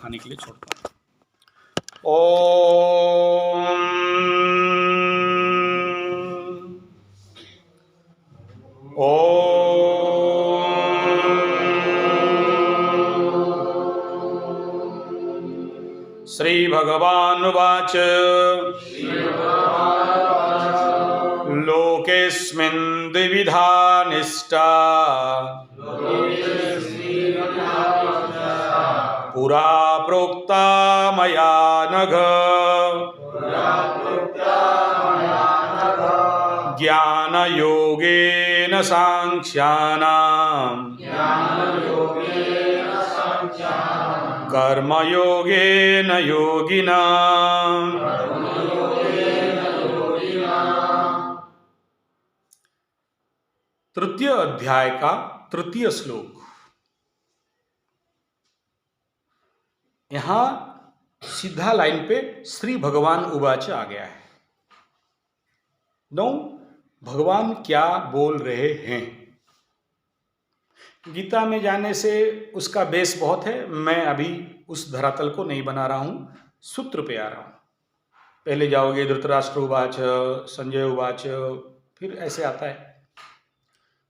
खाने के लिए छोड़ता हूँ। ओम श्री भगवानुवाच लोकेऽस्मिन् द्विविधा निष्ठा पुरा प्रोक्ता मया नघ ज्ञानयोगेन सांख्यानां कर्मयोगेन योगिनाम्। तृतीय अध्याय का तृतीय श्लोक। यहां सीधा लाइन पे श्री भगवान उवाच आ गया है। नौ भगवान क्या बोल रहे हैं। गीता में जाने से उसका बेस बहुत है। मैं अभी उस धरातल को नहीं बना रहा हूं, सूत्र पे आ रहा हूं। पहले जाओगे धृतराष्ट्र उवाच, संजय उवाच, फिर ऐसे आता है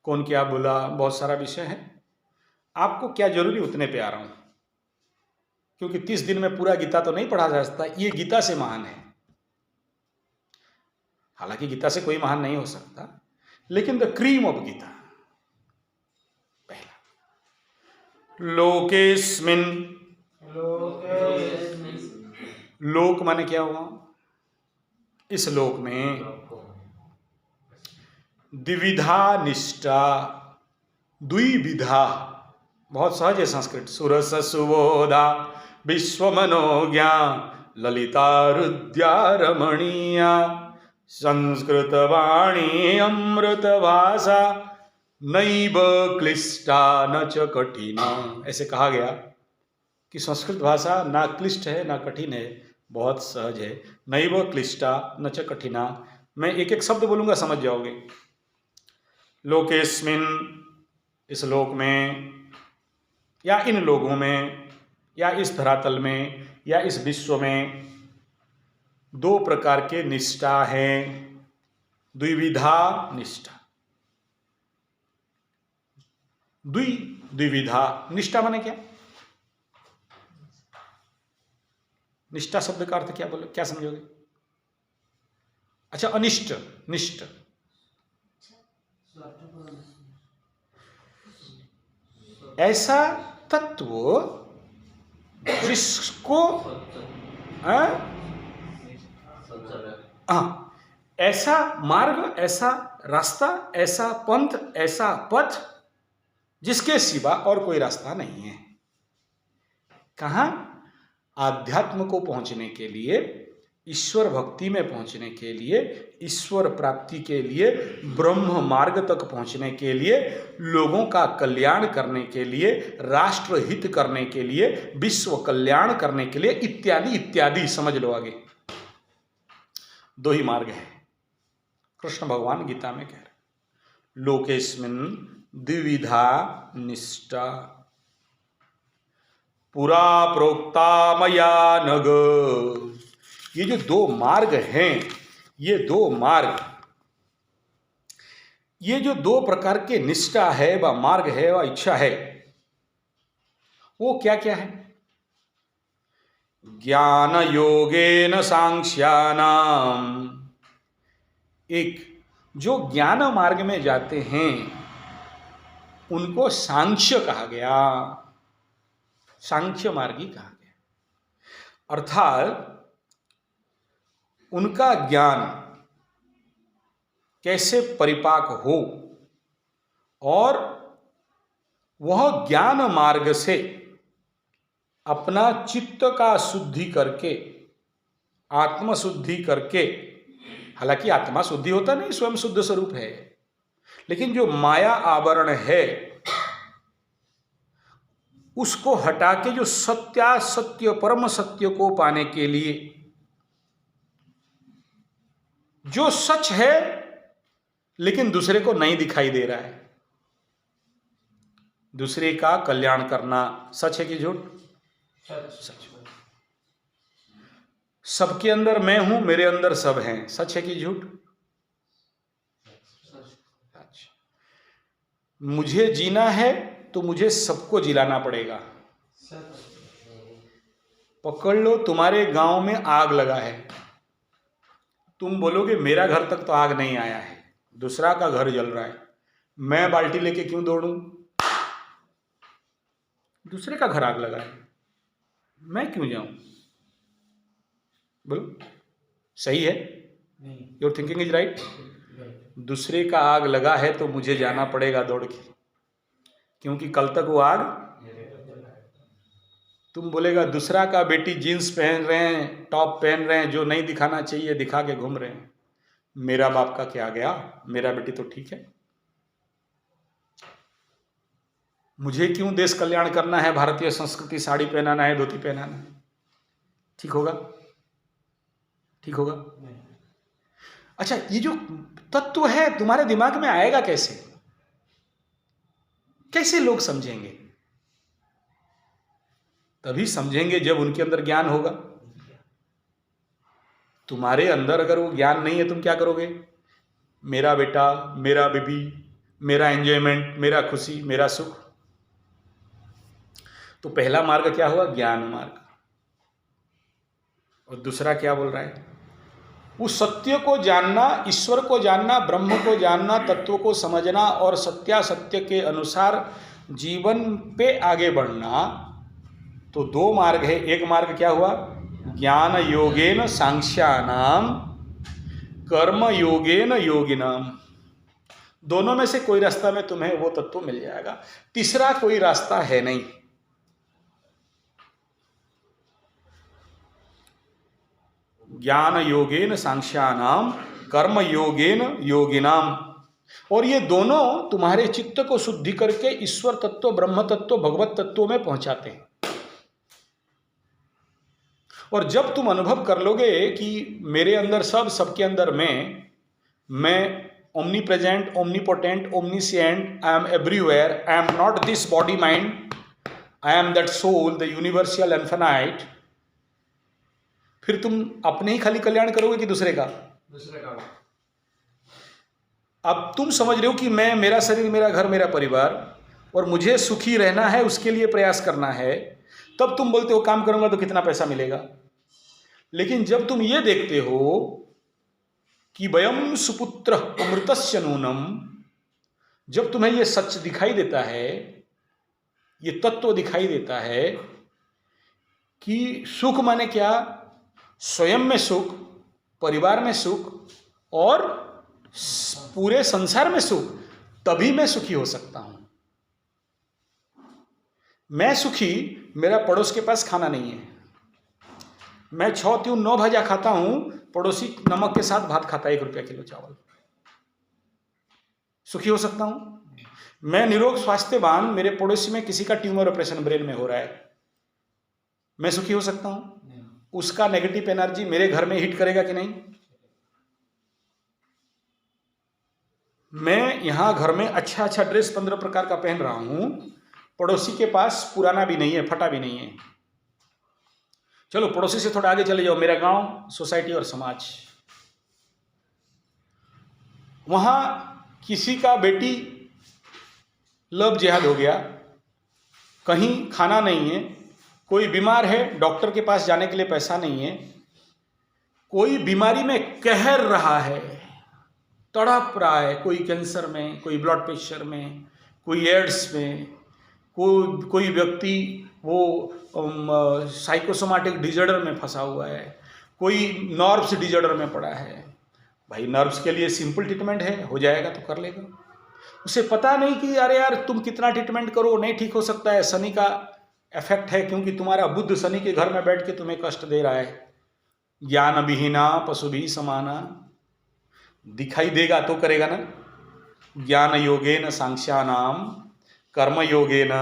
कौन क्या बोला, बहुत सारा विषय है। आपको क्या जरूरी उतने पे आ रहा हूं, क्योंकि 30 दिन में पूरा गीता तो नहीं पढ़ा जा सकता। ये गीता से महान है। हालांकि गीता से कोई महान नहीं हो सकता, लेकिन द क्रीम ऑफ गीता। पहला लोकेस्मिन, लोक माने क्या हुआ, इस लोक में द्विविधा निष्ठा, द्विविधा बहुत सहज है संस्कृत। सुरस सुबोधा विश्वमनोज्ञा ललिता रुद्या रमणीया संस्कृत वाणी अमृत भाषा नैव क्लिष्टा न च कठिना। ऐसे कहा गया कि संस्कृत भाषा ना क्लिष्ट है ना कठिन है, बहुत सहज है। नैव क्लिष्टा न च कठिना। मैं एक एक शब्द बोलूंगा, समझ जाओगे। लोकेस्मिन, इस लोक में, या इन लोगों में, या इस धरातल में, या इस विश्व में दो प्रकार के निष्ठा है। द्विविधा निष्ठा। द्विविधा निष्ठा माने क्या? निष्ठा शब्द का अर्थ क्या बोलो, क्या समझोगे? अच्छा, अनिष्ट, निष्ठ। ऐसा तत्व जिसको ऐसा मार्ग, ऐसा रास्ता, ऐसा पंथ, ऐसा पथ जिसके सिवा और कोई रास्ता नहीं है। कहाँ? आध्यात्म को पहुंचने के लिए, ईश्वर भक्ति में पहुंचने के लिए, ईश्वर प्राप्ति के लिए, ब्रह्म मार्ग तक पहुंचने के लिए, लोगों का कल्याण करने के लिए, राष्ट्र हित करने के लिए, विश्व कल्याण करने के लिए, इत्यादि इत्यादि। समझ लो आगे। दो ही मार्ग है। कृष्ण भगवान गीता में कह रहे लोकेस्मिन् द्विविधा निष्ठा पुरा प्रोक्ता मया नघ। ये जो दो मार्ग हैं, ये दो मार्ग, ये जो दो प्रकार के निष्ठा है, व मार्ग है, व इच्छा है, वो क्या क्या है? ज्ञान योगेन सांख्यानाम। एक जो ज्ञान मार्ग में जाते हैं उनको सांख्य कहा गया, सांख्य मार्गी कहा गया। अर्थात उनका ज्ञान कैसे परिपाक हो और वह ज्ञान मार्ग से अपना चित्त का शुद्धि करके, आत्म शुद्धि करके, हालांकि आत्मा शुद्धि होता नहीं, स्वयं शुद्ध स्वरूप है, लेकिन जो माया आवरण है उसको हटा के जो सत्य परम सत्य को पाने के लिए, जो सच है लेकिन दूसरे को नहीं दिखाई दे रहा है, दूसरे का कल्याण करना सच है कि झूठ? सच। सबके अंदर मैं हूं, मेरे अंदर सब हैं, सच है कि झूठ? सच। मुझे जीना है तो मुझे सबको जिलाना पड़ेगा। पकड़ लो, तुम्हारे गांव में आग लगा है, तुम बोलोगे मेरा घर तक तो आग नहीं आया है, दूसरा का घर जल रहा है, मैं बाल्टी लेके क्यों दौड़ूं? दूसरे का घर आग लगा है, मैं क्यों जाऊं? बोलो, सही है? Your thinking is right. दूसरे का आग लगा है तो मुझे जाना पड़ेगा दौड़ के, क्योंकि कल तक वो आग। तुम बोलेगा दूसरा का बेटी जीन्स पहन रहे हैं, टॉप पहन रहे हैं, जो नहीं दिखाना चाहिए दिखा के घूम रहे हैं, मेरा बाप का क्या गया, मेरा बेटी तो ठीक है। मुझे क्यों देश कल्याण करना है, भारतीय संस्कृति, साड़ी पहनाना है, धोती पहनाना है? ठीक होगा? ठीक होगा? अच्छा, ये जो तत्व है तुम्हारे दिमाग में आएगा कैसे? कैसे लोग समझेंगे? तभी समझेंगे जब उनके अंदर ज्ञान होगा। तुम्हारे अंदर अगर वो ज्ञान नहीं है, तुम क्या करोगे? मेरा बेटा, मेरा बीबी, मेरा एंजॉयमेंट, मेरा खुशी, मेरा सुख। तो पहला मार्ग क्या हुआ? ज्ञान मार्ग। और दूसरा क्या बोल रहा है? उस सत्य को जानना, ईश्वर को जानना, ब्रह्म को जानना, तत्व को समझना और सत्यासत्य के अनुसार जीवन पे आगे बढ़ना। तो दो मार्ग है। एक मार्ग क्या हुआ? ज्ञान योगेन सांख्यानाम, कर्म योगेन योगिनाम। दोनों में से कोई रास्ता में तुम्हें वो तत्व मिल जाएगा, तीसरा कोई रास्ता है नहीं। ज्ञान योगेन सांख्यानाम, कर्म योगेन योगिनाम। और ये दोनों तुम्हारे चित्त को शुद्धि करके ईश्वर तत्व, ब्रह्म तत्व, भगवत तत्व में पहुंचाते हैं। और जब तुम अनुभव कर लोगे कि मेरे अंदर सब, सबके अंदर मैं omnipresent, omnipotent, omniscient, I am everywhere, I am not this body mind, I am that soul, the universal infinite, फिर तुम अपने ही खाली कल्याण करोगे कि दूसरे का? दूसरे का। अब तुम समझ रहे हो कि मैं, मेरा शरीर, मेरा घर, मेरा परिवार, और मुझे सुखी रहना है, उसके लिए प्रयास करना है। तब तुम बोलते हो काम करूंगा तो कितना पैसा मिलेगा। लेकिन जब तुम ये देखते हो कि वयम सुपुत्र अमृतस्य नूनम, जब तुम्हें ये सच दिखाई देता है, ये तत्व दिखाई देता है कि सुख माने क्या? स्वयं में सुख, परिवार में सुख और पूरे संसार में सुख, तभी मैं सुखी हो सकता हूं। मैं सुखी, मेरा पड़ोस के पास खाना नहीं है, मैं 6 3 9 भाजा खाता हूं, पड़ोसी नमक के साथ भात खाता है 1 रुपया किलो चावल, सुखी हो सकता हूं। मैं निरोग स्वास्थ्यवान, मेरे पड़ोसी में किसी का ट्यूमर ऑपरेशन ब्रेन में हो रहा है, मैं सुखी हो सकता हूं। उसका नेगेटिव एनर्जी मेरे घर में हिट करेगा कि नहीं? मैं यहां घर में अच्छा अच्छा ड्रेस 15 प्रकार का पहन रहा हूं, पड़ोसी के पास पुराना भी नहीं है, फटा भी नहीं है। चलो पड़ोसी से थोड़ा आगे चले जाओ, मेरा गांव, सोसाइटी और समाज, वहां किसी का बेटी लव जिहाद हो गया, कहीं खाना नहीं है, कोई बीमार है, डॉक्टर के पास जाने के लिए पैसा नहीं है, कोई बीमारी में कहर रहा है, तड़प रहा है, कोई कैंसर में, कोई ब्लड प्रेशर में, कोई एड्स में, कोई व्यक्ति वो साइकोसोमैटिक डिजॉर्डर में फंसा हुआ है, कोई नर्व्स डिजॉर्डर में पड़ा है। भाई नर्व्स के लिए सिंपल ट्रीटमेंट है, हो जाएगा तो कर लेगा। उसे पता नहीं कि अरे यार तुम कितना ट्रीटमेंट करो नहीं ठीक हो सकता है, शनि का इफेक्ट है, क्योंकि तुम्हारा बुद्ध शनि के घर में बैठ के तुम्हें कष्ट दे रहा है। ज्ञान विहीना पशु भी समाना, दिखाई देगा तो करेगा ना। ज्ञान योगेन सांख्यानाम, कर्म योगेन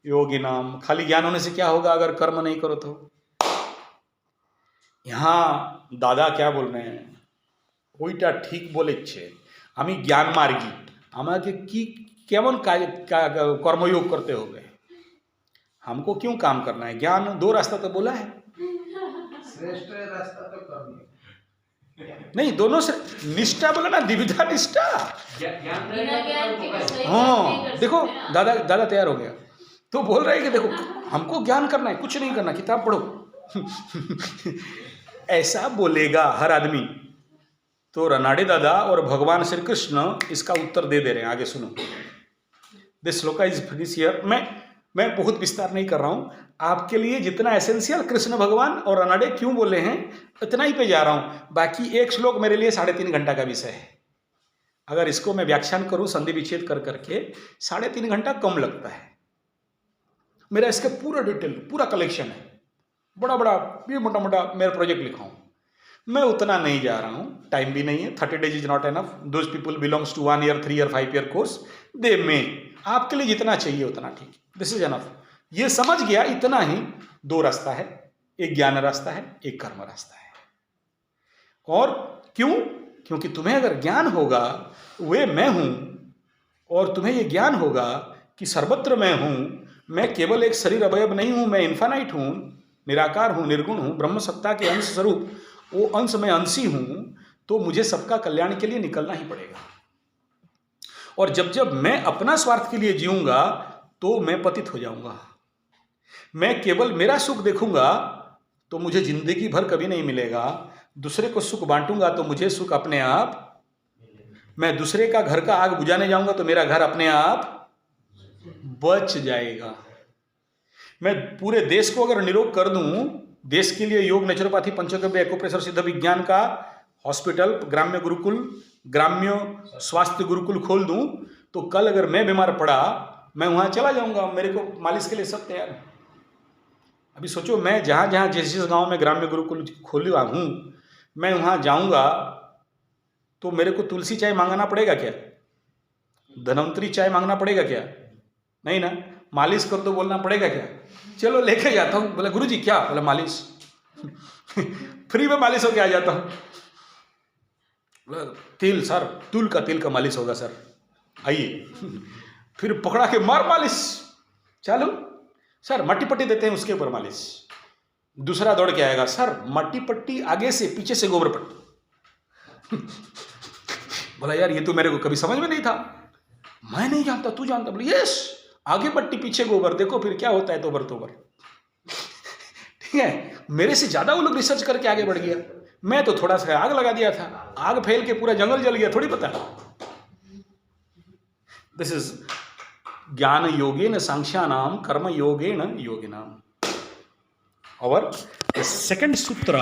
योगिनाम। खाली ज्ञान होने से क्या होगा अगर कर्म नहीं करो तो? यहां दादा क्या बोल रहे हैं, ওইটা ঠিক বলেছে, আমি জ্ঞান মার্গী, আমাকে কি কেমন কর্মयोग করতে হবে। हमको क्यों काम करना है? ज्ञान 2 रास्ता तो बोला है, श्रेष्ठ रास्ता तो कर्म नहीं दोनों से निष्ठा बोला ना, द्विविधा निष्ठा। हाँ देखो दादा तैयार हो गया, तो बोल रहे हैं कि देखो हमको ज्ञान करना है, कुछ नहीं करना, किताब पढ़ो। ऐसा बोलेगा हर आदमी तो रनाडे दादा और भगवान श्री कृष्ण इसका उत्तर दे रहे हैं। आगे सुनो, this shloka is finish here. मैं बहुत विस्तार नहीं कर रहा हूं, आपके लिए जितना एसेंशियल कृष्ण भगवान और रनाडे क्यों बोले हैं इतना ही पे जा रहा हूं। बाकी एक श्लोक मेरे लिए 3.5 घंटा का विषय है। अगर इसको मैं व्याख्यान करूं संधि विच्छेद कर करके 3.5 घंटा कम लगता है। मेरा इसका पूरा डिटेल पूरा कलेक्शन है, बड़ा बड़ा ये मोटा मोटा मेरा प्रोजेक्ट लिखा हूं। मैं उतना नहीं जा रहा हूं, टाइम भी नहीं है। 30 days is not enough. Those people belongs to 1 year 3 year 5 year course, दे में आपके लिए जितना चाहिए उतना ठीक, दिस इज एनफ। ये समझ गया इतना ही। 2 रास्ता है, एक ज्ञान रास्ता है, एक कर्म रास्ता है। और क्यों? क्योंकि तुम्हें अगर ज्ञान होगा वे मैं हूं, और तुम्हें ये ज्ञान होगा कि सर्वत्र मैं हूं, मैं केवल एक शरीर अवयव नहीं हूं, मैं इन्फानाइट हूं, निराकार हूं, निर्गुण हूं, ब्रह्म सत्ता के अंश स्वरूप, वो अंश में अंशी हूं, तो मुझे सबका कल्याण के लिए निकलना ही पड़ेगा। और जब जब मैं अपना स्वार्थ के लिए जीऊंगा तो मैं पतित हो जाऊंगा। मैं केवल मेरा सुख देखूंगा तो मुझे जिंदगी भर कभी नहीं मिलेगा। दूसरे को सुख बांटूंगा तो मुझे सुख अपने आप। मैं दूसरे का घर का आग बुझाने जाऊंगा तो मेरा घर अपने आप बच जाएगा। मैं पूरे देश को अगर निरोग कर दूं, देश के लिए योग, नेचुरोपैथी, पंचगव्य, एक्यूप्रेशर, सिद्ध विज्ञान का हॉस्पिटल, ग्राम्य गुरुकुल, ग्राम्य स्वास्थ्य गुरुकुल खोल दूं, तो कल अगर मैं बीमार पड़ा मैं वहां चला जाऊंगा, मेरे को मालिश के लिए सब तैयार है। अभी सोचो, मैं जहां जहां जिस जिस गांव में ग्राम्य गुरुकुल खोला हूं, मैं वहां जाऊंगा तो मेरे को तुलसी चाय मांगना पड़ेगा क्या? धनवंतरी चाय मांगना पड़ेगा क्या? नहीं ना। मालिश कर तो बोलना पड़ेगा क्या? चलो लेके जाता हूँ। बोला गुरुजी क्या? बोला मालिश। फ्री में मालिश होके आ जाता हूँ। बोला तिल सर, तुल का तिल का मालिश होगा सर, आइए। फिर पकड़ा के मार मालिश चालू। सर मट्टी पट्टी देते हैं उसके ऊपर मालिश। दूसरा दौड़ के आएगा, सर मट्टी पट्टी आगे से, पीछे से गोबर पट्टी। बोला यार ये तो मेरे को कभी समझ में नहीं था, मैं नहीं जानता, तू जानता? बोले यस, आगे पट्टी पीछे गोबर, देखो फिर क्या होता है तोबर तोबर। ठीक है, मेरे से ज्यादा वो लोग रिसर्च करके आगे बढ़ गया। मैं तो थोड़ा सा आग लगा दिया था, आग फैल के पूरा जंगल जल गया, थोड़ी पता। दिस इज ज्ञान योगेन सांख्यानाम कर्म योगेन योगिनाम। और सेकंड सूत्र